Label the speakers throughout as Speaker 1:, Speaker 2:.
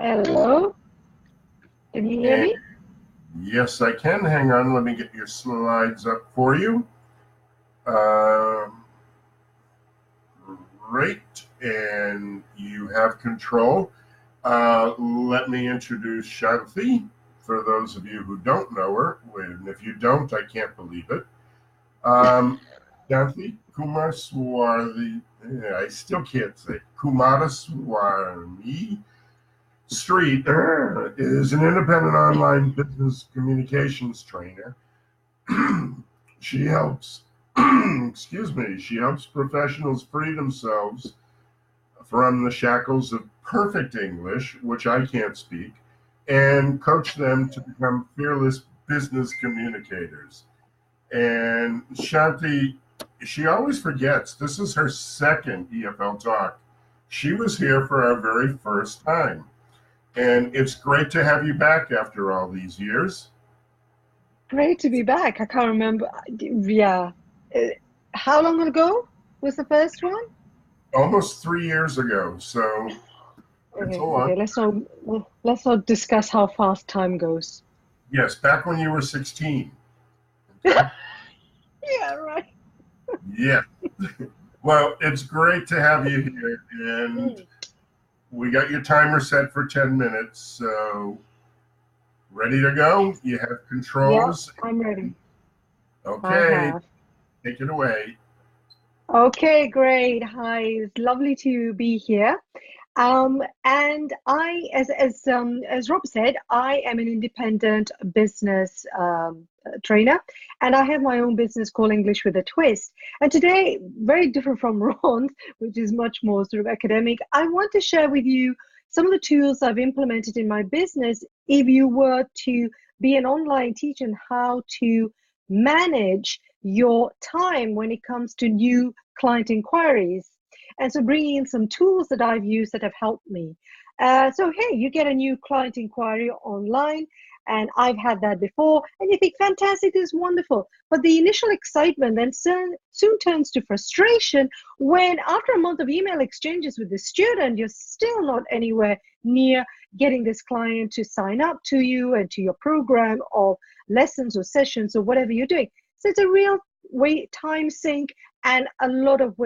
Speaker 1: Hello, can you hear
Speaker 2: And
Speaker 1: me?
Speaker 2: yes, I can. Hang on, let me get your slides up for you. Um, Great, and you have control. Let me introduce Shanthi, for those of you who don't know her, and if you don't, I can't believe it. Shanthi Cumaraswamy, I still can't say, Cumaraswamy Streat is an independent online business communications trainer. She helps, she helps professionals free themselves from the shackles of perfect English, which I can't speak, and coach them to become fearless business communicators. And Shanthi, she always forgets this is her second EFL talk. She was here for our very first time. And it's great to have you back after all these years.
Speaker 1: Great to be back. I can't remember. Yeah. Uh, How long ago was the first one?
Speaker 2: Almost 3 years ago. So it's a
Speaker 1: Okay,
Speaker 2: lot.
Speaker 1: okay. Let's not discuss how fast time goes.
Speaker 2: Yes, back when you were 16. Okay.
Speaker 1: Yeah, right.
Speaker 2: Yeah. Well, it's great to have you here. And
Speaker 1: Mm.
Speaker 2: we got your timer set for 10 minutes. So ready to go? You have
Speaker 1: Yeah,
Speaker 2: controls.
Speaker 1: I'm ready. I
Speaker 2: Okay.
Speaker 1: have.
Speaker 2: Take it away.
Speaker 1: Okay, great. Hi, it's lovely to be here. And as Rob said, I am an independent business trainer, and I have my own business called English with a Twist. And today, very different from Ron's, which is much more sort of academic, I want to share with you some of the tools I've implemented in my business if you were to be an online teacher and how to manage your time when it comes to new client inquiries. And so bringing in some tools that I've used that have helped me. So, hey, you get a new client inquiry online, and I've had that before, and you think, fantastic, this is wonderful. But the initial excitement then soon turns to frustration when, after a month of email exchanges with the student, you're still not anywhere near getting this client to sign up to you and to your program of lessons or sessions or whatever you're doing. So it's a real time sink and a lot of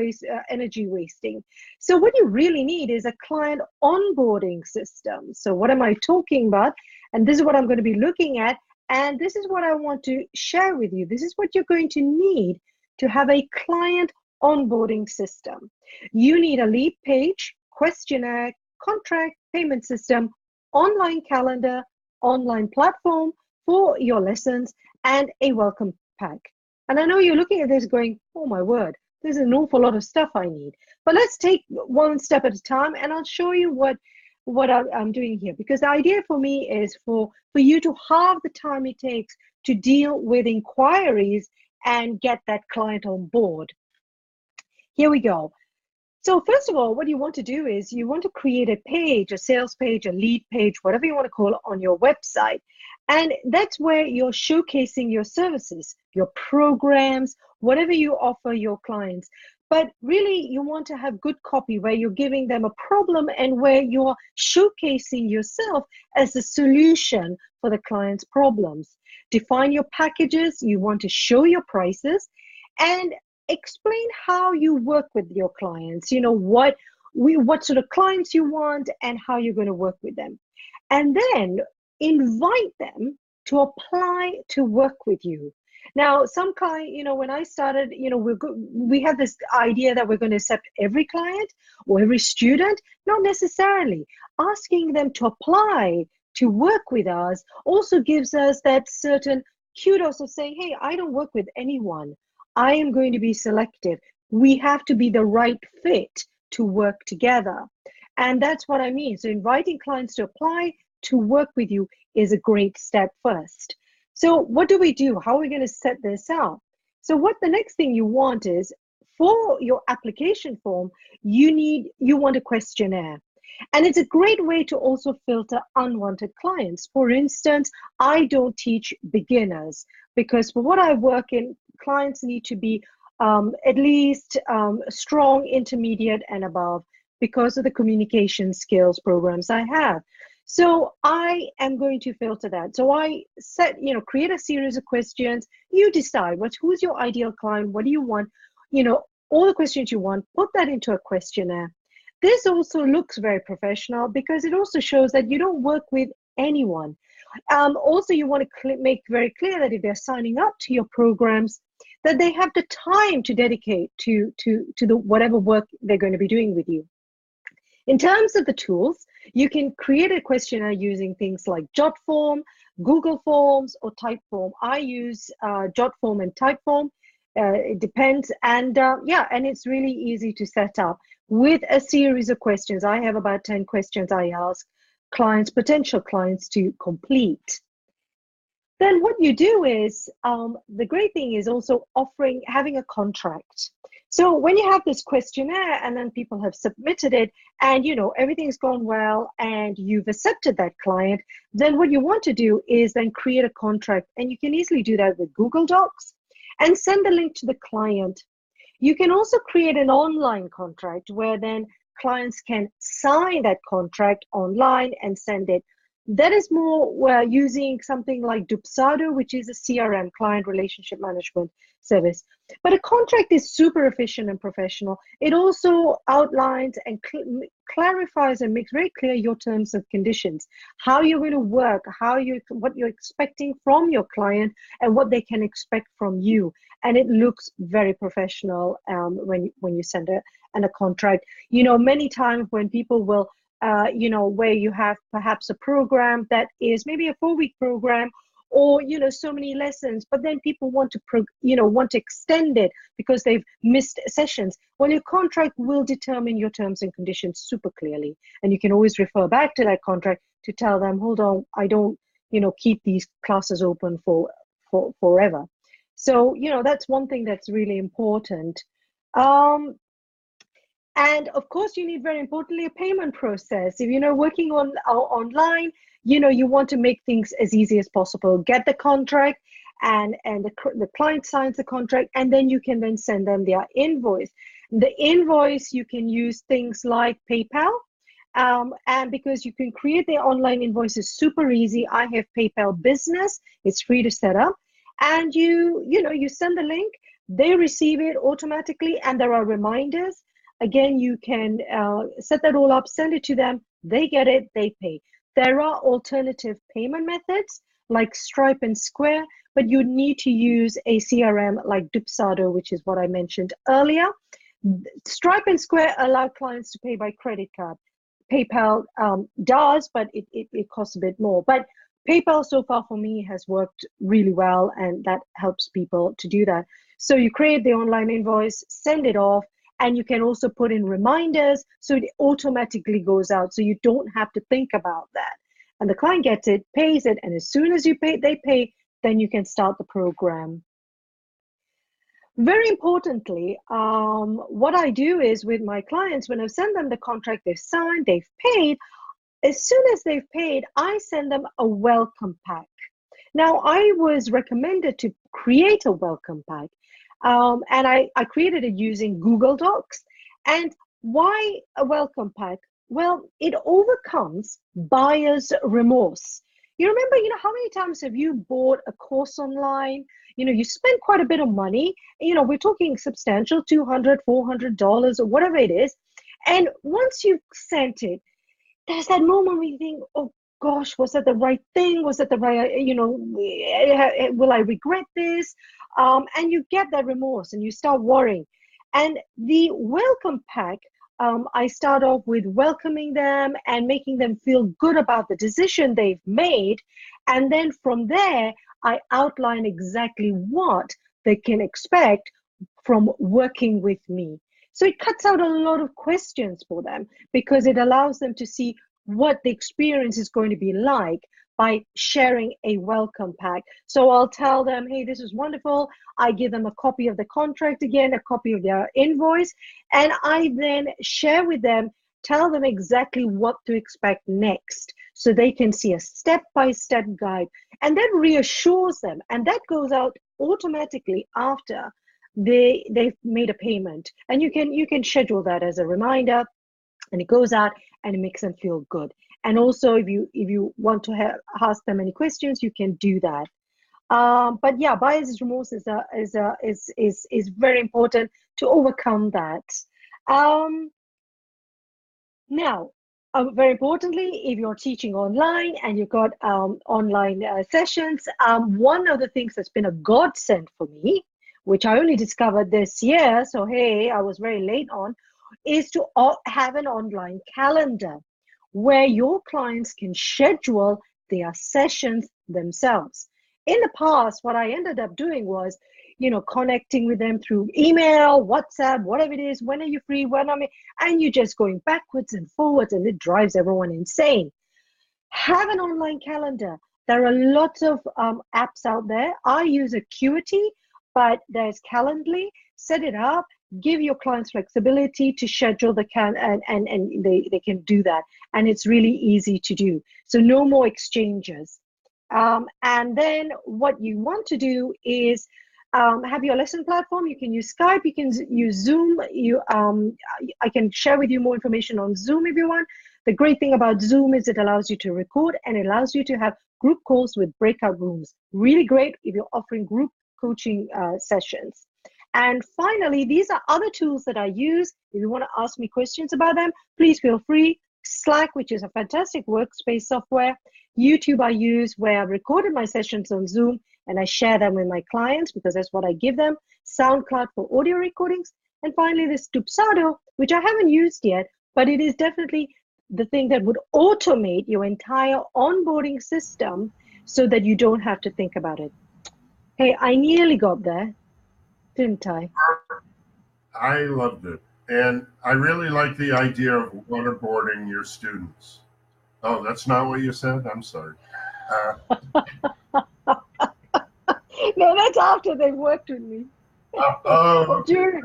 Speaker 1: energy wasting. So what you really need is a client onboarding system. So what am I talking about? And this is what I'm going to be looking at. And this is what I want to share with you. This is what you're going to need to have a client onboarding system. You need a lead page, questionnaire, contract, payment system, online calendar, online platform for your lessons, and a welcome pack. And I know you're looking at this going, oh my word, there's an awful lot of stuff I need. But let's take one step at a time, and I'll show you what I'm doing here. Because the idea for me is for you to halve the time it takes to deal with inquiries and get that client on board. Here we go. So first of all, what you want to do is you want to create a page, a sales page, a lead page, whatever you want to call it, on your website. And that's where you're showcasing your services, your programs, whatever you offer your clients. But really, you want to have good copy where you're giving them a problem and where you're showcasing yourself as a solution for the client's problems. Define your packages. You want to show your prices and explain how you work with your clients, what sort of clients you want and how you're going to work with them, and then invite them to apply to work with you. Now some client, when I started, we have this idea that we're going to accept every client or every student. Not necessarily. Asking them to apply to work with us also gives us that certain kudos of saying, hey, I don't work with anyone, I am going to be selective. We have to be the right fit to work together. And that's what I mean. So inviting clients to apply to work with you is a great step first. So what do we do? How are we going to set this out? So what the next thing you want is, for your application form, you want a questionnaire. And it's a great way to also filter unwanted clients. For instance, I don't teach beginners because for what I work in, clients need to be at least strong, intermediate, and above because of the communication skills programs I have. So I am going to filter that. So I set, create a series of questions. You decide who's your ideal client, what do you want, all the questions you want, put that into a questionnaire. This also looks very professional because it also shows that you don't work with anyone. Also, you want to make very clear that if they're signing up to your programs, that they have the time to dedicate to the whatever work they're going to be doing with you. In terms of the tools, you can create a questionnaire using things like JotForm, Google Forms, or Typeform. I use JotForm and Typeform. It depends. And and it's really easy to set up with a series of questions. I have about 10 questions I ask clients, potential clients, to complete. Then what you do is, the great thing is also having a contract. So when you have this questionnaire and then people have submitted it and everything's gone well and you've accepted that client, then what you want to do is then create a contract, and you can easily do that with Google Docs and send the link to the client. You can also create an online contract where then clients can sign that contract online and send it. That is more using something like Dupsado, which is a CRM, client relationship management service. But a contract is super efficient and professional. It also outlines and clarifies and makes very clear your terms and conditions, how you're going to work, what you're expecting from your client, and what they can expect from you. And it looks very professional when you send a contract. Many times when people will where you have perhaps a program that is maybe a 4-week program, or so many lessons, but then people want to extend it because they've missed sessions. Well, your contract will determine your terms and conditions super clearly, and you can always refer back to that contract to tell them, hold on, I don't keep these classes open for forever. So that's one thing that's really important. And of course, you need, very importantly, a payment process. If you're working online, you want to make things as easy as possible. Get the contract, and the client signs the contract, and then you can then send them their invoice. The invoice, you can use things like PayPal, and because you can create the online invoices super easy. I have PayPal Business. It's free to set up, and you send the link. They receive it automatically, and there are reminders. Again, you can set that all up, send it to them, they get it, they pay. There are alternative payment methods like Stripe and Square, but you need to use a CRM like Dupsado, which is what I mentioned earlier. Stripe and Square allow clients to pay by credit card. PayPal does, but it costs a bit more. But PayPal so far for me has worked really well, and that helps people to do that. So you create the online invoice, send it off, and you can also put in reminders so it automatically goes out, so you don't have to think about that. And the client gets it, pays it, and as soon as they pay, then you can start the program. Very importantly, what I do is with my clients, when I send them the contract, they've signed, they've paid, as soon as they've paid, I send them a welcome pack. Now, I was recommended to create a welcome pack. And I created it using Google Docs. And why a welcome pack? Well, it overcomes buyer's remorse. You remember, how many times have you bought a course online? You spend quite a bit of money. We're talking substantial, $200, $400 or whatever it is. And once you've sent it, there's that moment where you think, oh gosh, was that the right thing? Was that the right, will I regret this? And you get that remorse and you start worrying. And the welcome pack, I start off with welcoming them and making them feel good about the decision they've made. And then from there, I outline exactly what they can expect from working with me. So it cuts out a lot of questions for them because it allows them to see what the experience is going to be like by sharing a welcome pack. So I'll tell them, hey, this is wonderful. I give them a copy of the contract again, a copy of their invoice, and I then share with them, tell them exactly what to expect next so they can see a step-by-step guide. And that reassures them, and that goes out automatically after they've made a payment. And you can schedule that as a reminder, and it goes out and it makes them feel good. And also, if you want to ask them any questions, you can do that. But yeah, buyer's remorse is very important to overcome that. Now, very importantly, if you're teaching online and you've got online sessions, one of the things that's been a godsend for me, which I only discovered this year, so hey, I was very late on, is to have an online calendar where your clients can schedule their sessions themselves. In the past, what I ended up doing was, connecting with them through email, WhatsApp, whatever it is. When are you free? And you're just going backwards and forwards, and it drives everyone insane. Have an online calendar. There are lots of apps out there. I use Acuity, but there's Calendly. Set it up. Give your clients flexibility to schedule and they can do that. And it's really easy to do. So no more exchanges. And then what you want to do is have your lesson platform. You can use Skype, you can use Zoom. I can share with you more information on Zoom if you want. The great thing about Zoom is it allows you to record and it allows you to have group calls with breakout rooms. Really great if you're offering group coaching sessions. And finally, these are other tools that I use. If you want to ask me questions about them, please feel free. Slack, which is a fantastic workspace software. YouTube I use, where I've recorded my sessions on Zoom and I share them with my clients because that's what I give them. SoundCloud for audio recordings. And finally, this Dupsado, which I haven't used yet, but it is definitely the thing that would automate your entire onboarding system so that you don't have to think about it. Hey, I nearly got there, didn't I?
Speaker 2: I loved it. And I really like the idea of waterboarding your students. Oh, that's not what you said? I'm sorry.
Speaker 1: No, that's after they've worked with me.
Speaker 2: Okay.
Speaker 1: during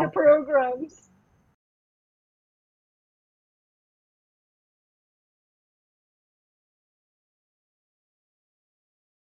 Speaker 1: the programs.